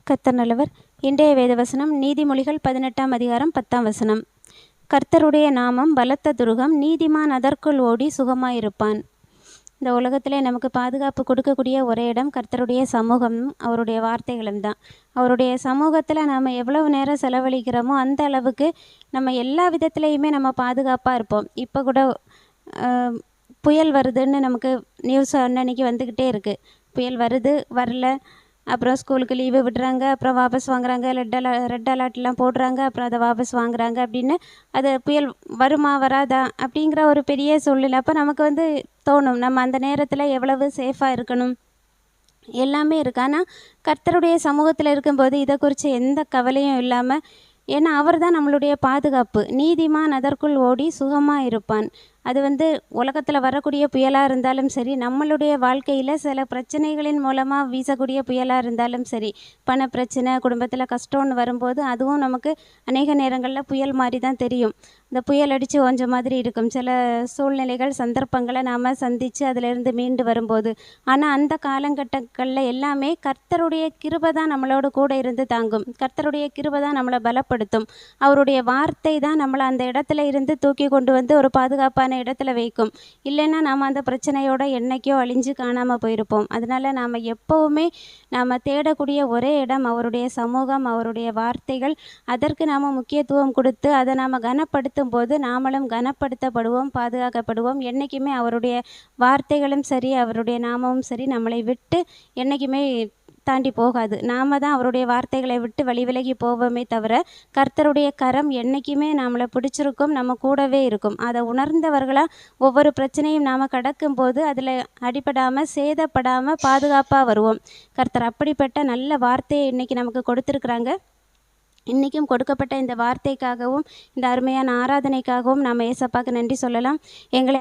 கர்த்தர் நல்லவர். இன்றைய வேதவசனம் நீதிமொழிகள் 18ஆம் அதிகாரம் 10ஆம் வசனம். கர்த்தருடைய நாமம் பலத்த துருகம், நீதிமான் அதற்குள் ஓடி சுகமாயிருப்பான். இந்த உலகத்திலே நமக்கு பாதுகாப்பு கொடுக்கக்கூடிய ஒரே இடம் கர்த்தருடைய சமூகமும் அவருடைய வார்த்தைகளும் தான். அவருடைய சமூகத்தில் நம்ம எவ்வளவு நேரம் செலவழிக்கிறோமோ அந்த அளவுக்கு நம்ம எல்லா விதத்துலேயுமே நம்ம பாதுகாப்பாக இருப்போம். இப்போ கூட புயல் வருதுன்னு நமக்கு நியூஸ் அன்னன்னைக்கு வந்துக்கிட்டே இருக்குது. புயல் வருது, வரல, அப்புறம் ஸ்கூலுக்கு லீவு விடுறாங்க, அப்புறம் வாபஸ் வாங்குறாங்க, ரெட் அலர்ட்லாம் போடுறாங்க, அப்புறம் அதை வாபஸ் வாங்குறாங்க அப்படின்னு அது புயல் வருமா வராதா அப்படிங்கிற ஒரு பெரிய சூழ்நிலை. அப்போ நமக்கு தோணும், நம்ம அந்த நேரத்தில் எவ்வளவு சேஃபாக இருக்கணும், எல்லாமே இருக்குது. ஆனால் கர்த்தருடைய சமூகத்தில் இருக்கும்போது இதை குறித்து எந்த கவலையும் இல்லாமல், ஏன்னா அவர் தான் நம்மளுடைய பாதுகாப்பு. நீதிமான் அதற்குள் ஓடி சுகமாக இருப்பான். அது உலகத்தில் வரக்கூடிய புயலாக இருந்தாலும் சரி, நம்மளுடைய வாழ்க்கையில் சில பிரச்சனைகளின் மூலமாக வீசக்கூடிய புயலாக இருந்தாலும் சரி, பண பிரச்சனை, குடும்பத்தில் கஷ்டம்னு வரும்போது அதுவும் நமக்கு அநேக நேரங்களில் புயல் மாதிரி தான் தெரியும். இந்த புயல் அடித்து ஓஞ்ச மாதிரி இருக்கும் சில சூழ்நிலைகள், சந்தர்ப்பங்களை நாம் சந்தித்து அதிலிருந்து மீண்டு வரும்போது. ஆனால் அந்த காலகட்டங்களில் எல்லாமே கர்த்தருடைய கிருபை தான் நம்மளோட கூட இருந்து தாங்கும். கர்த்தருடைய கிருபை தான் நம்மளை பலப்படுத்தும். அவருடைய வார்த்தை தான் நம்மளை அந்த இடத்துல இருந்து தூக்கி கொண்டு வந்து ஒரு பாதுகாப்பான இடத்துல வைக்கும். இல்லைன்னா நாம் அந்த பிரச்சனையோட என்னைக்கோ அழிஞ்சு காணாமல் போயிருப்போம். அதனால் நாம் எப்போவுமே நாம் தேடக்கூடிய ஒரே இடம் அவருடைய சமூகம், அவருடைய வார்த்தைகள். அதற்கு நாம் முக்கியத்துவம் கொடுத்து அதை நாம் கனப்படுத்தும் போது நாமளும் கனப்படுத்தப்படுவோம், பாதுகாக்கப்படுவோம். என்றைக்குமே அவருடைய வார்த்தைகளும் சரி, அவருடைய நாமமும் சரி நம்மளை விட்டு என்றைக்குமே தாண்டி போகாது. நாம் தான் அவருடைய வார்த்தைகளை விட்டு வழி விலகி போவோமே தவிர, கர்த்தருடைய கரம் என்றைக்குமே நம்மளை பிடிச்சிருக்கும், நம்ம கூடவே இருக்கும். அதை உணர்ந்தவர்களாக ஒவ்வொரு பிரச்சனையும் நாம் கடக்கும்போது அதில் அடிபடாமல், சேதப்படாமல் பாதுகாப்பாக வருவோம். கர்த்தர் அப்படிப்பட்ட நல்ல வார்த்தையை இன்றைக்கி நமக்கு கொடுத்துருக்குறாங்க. இன்றைக்கும் கொடுக்கப்பட்ட இந்த வார்த்தைக்காகவும் இந்த அருமையான ஆராதனைக்காகவும் நாம் ஏசப்பாவுக்கு நன்றி சொல்லலாம். எங்களை